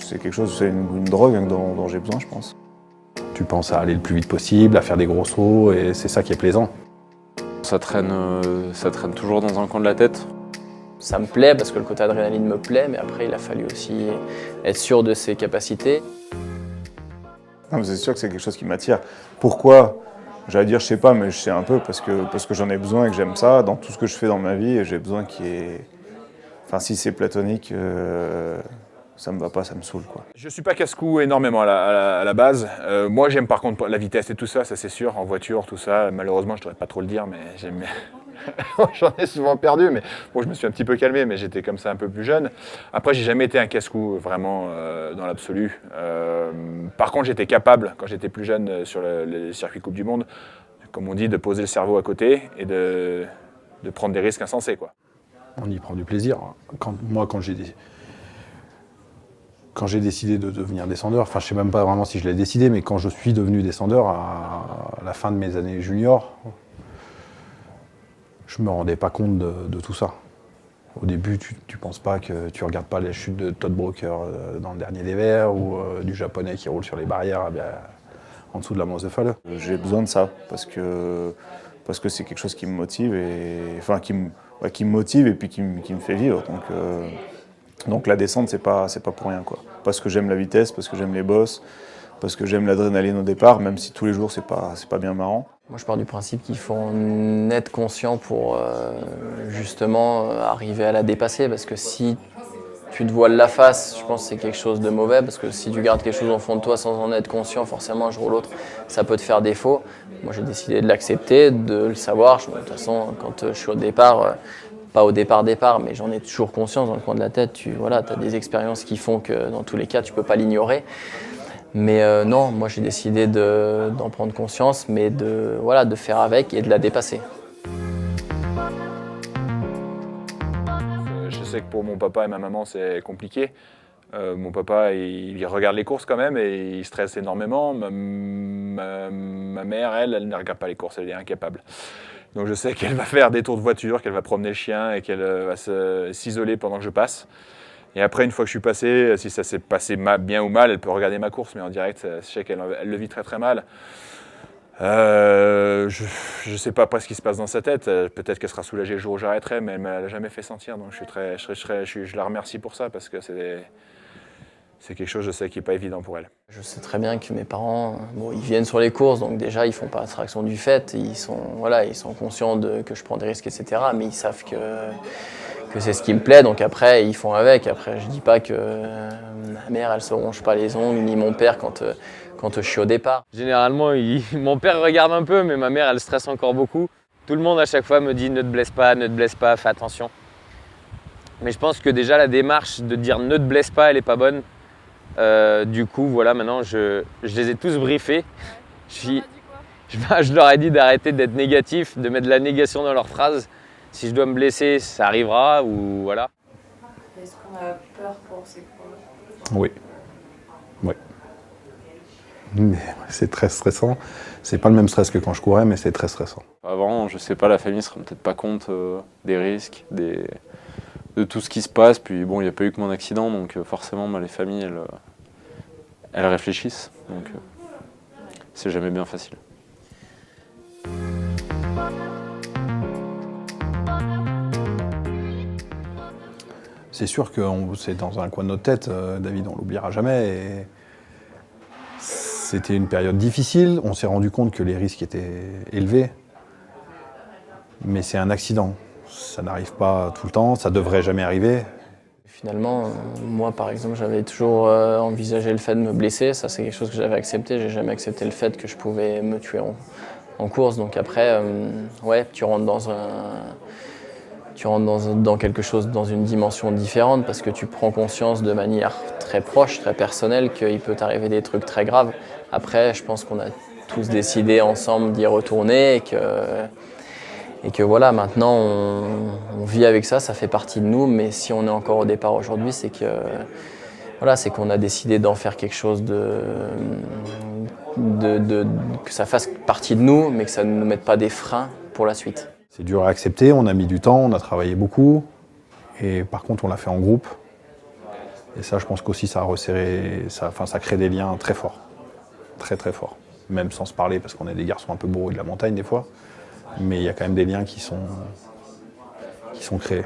c'est quelque chose, c'est une drogue hein, dont j'ai besoin, je pense. Tu penses à aller le plus vite possible, à faire des gros sauts, et c'est ça qui est plaisant. Ça traîne toujours dans un coin de la tête. Ça me plaît parce que le côté adrénaline me plaît, mais après il a fallu aussi être sûr de ses capacités. Non, mais c'est sûr que c'est quelque chose qui m'attire. Pourquoi? J'allais dire, je sais pas, mais je sais un peu parce que j'en ai besoin et que j'aime ça. Dans tout ce que je fais dans ma vie, j'ai besoin qu'il y ait... Enfin, si c'est platonique, ça me va pas, ça me saoule, quoi. Je suis pas casse-cou énormément à la base. Moi, j'aime par contre la vitesse et tout ça, ça c'est sûr, en voiture, tout ça. Malheureusement, je devrais pas trop le dire, mais j'aime. J'en ai souvent perdu, mais bon, je me suis un petit peu calmé, mais j'étais comme ça un peu plus jeune. Après, j'ai jamais été un casse-cou vraiment dans l'absolu. Par contre, j'étais capable, quand j'étais plus jeune sur les circuits Coupe du Monde, comme on dit, de poser le cerveau à côté et de prendre des risques insensés, quoi. On y prend du plaisir. Quand j'ai décidé de devenir descendeur, enfin je sais même pas vraiment si je l'ai décidé, mais quand je suis devenu descendeur à la fin de mes années juniors, je me rendais pas compte de tout ça. Au début, tu penses pas que tu regardes pas les chutes de Todd Broker dans le dernier des Verts ou du japonais qui roule sur les barrières en dessous de la Mosefall. J'ai besoin de ça parce que c'est quelque chose qui me motive qui me motive et puis qui me fait vivre. Donc la descente, c'est pas pour rien, quoi. Parce que j'aime la vitesse, parce que j'aime les bosses, parce que j'aime l'adrénaline au départ, même si tous les jours c'est pas bien marrant. Moi je pars du principe qu'il faut en être conscient pour justement arriver à la dépasser, parce que si tu te voiles la face, je pense que c'est quelque chose de mauvais, parce que si tu gardes quelque chose au fond de toi sans en être conscient, forcément un jour ou l'autre ça peut te faire défaut. Moi j'ai décidé de l'accepter, de le savoir. De toute façon quand je suis au départ, pas au départ, mais j'en ai toujours conscience dans le coin de la tête. Tu as des expériences qui font que dans tous les cas, tu ne peux pas l'ignorer. Mais non, moi j'ai décidé d'en prendre conscience, mais de faire avec et de la dépasser. Je sais que pour mon papa et ma maman, c'est compliqué. Mon papa, il regarde les courses quand même et il stresse énormément. Ma mère, elle ne regarde pas les courses, elle est incapable. Donc je sais qu'elle va faire des tours de voiture, qu'elle va promener le chien et qu'elle va s'isoler pendant que je passe. Et après, une fois que je suis passé, si ça s'est passé bien ou mal, elle peut regarder ma course, mais en direct, je sais qu'elle le vit très très mal. Je ne sais pas après ce qui se passe dans sa tête. Peut-être qu'elle sera soulagée le jour où j'arrêterai, mais elle ne me l'a jamais fait sentir. Donc je la remercie pour ça, parce que c'est quelque chose, je sais, qui n'est pas évident pour elle. Je sais très bien que mes parents, ils viennent sur les courses, donc déjà ils ne font pas abstraction du fait. Ils sont conscients que je prends des risques, etc. Mais ils savent que c'est ce qui me plaît, donc après ils font avec. Après je dis pas que ma mère elle se ronge pas les ongles, ni mon père quand je suis au départ. Généralement, mon père regarde un peu, mais ma mère elle stresse encore beaucoup. Tout le monde à chaque fois me dit ne te blesse pas, fais attention. Mais je pense que déjà la démarche de dire ne te blesse pas, elle est pas bonne. Du coup voilà, maintenant je les ai tous briefés. Je leur ai dit d'arrêter d'être négatifs, de mettre de la négation dans leurs phrases. Si je dois me blesser, ça arrivera, ou voilà. Est-ce qu'on a peur pour ces courses? Oui. Mais c'est très stressant. C'est pas le même stress que quand je courais, mais c'est très stressant. Avant, je sais pas, la famille ne se rend peut-être pas compte des risques, de tout ce qui se passe. Puis bon, il n'y a pas eu que mon accident, donc forcément, les familles, elles réfléchissent. Donc c'est jamais bien facile. C'est sûr que c'est dans un coin de notre tête, David, on l'oubliera jamais. Et c'était une période difficile, on s'est rendu compte que les risques étaient élevés. Mais c'est un accident, ça n'arrive pas tout le temps, ça devrait jamais arriver. Finalement, moi par exemple, j'avais toujours envisagé le fait de me blesser, ça c'est quelque chose que j'avais accepté, j'ai jamais accepté le fait que je pouvais me tuer en course. Donc après, tu rentres dans quelque chose, dans une dimension différente, parce que tu prends conscience de manière très proche, très personnelle, qu'il peut t'arriver des trucs très graves. Après, je pense qu'on a tous décidé ensemble d'y retourner et que voilà, maintenant on vit avec ça, ça fait partie de nous, mais si on est encore au départ aujourd'hui, c'est qu'on a décidé d'en faire quelque chose que ça fasse partie de nous, mais que ça ne nous mette pas des freins pour la suite. C'est dur à accepter, on a mis du temps, on a travaillé beaucoup, et par contre on l'a fait en groupe. Et ça, je pense qu'aussi, ça a resserré, ça crée des liens très forts. Très, très forts. Même sans se parler, parce qu'on est des garçons un peu bourrus de la montagne, des fois. Mais il y a quand même des liens qui sont créés.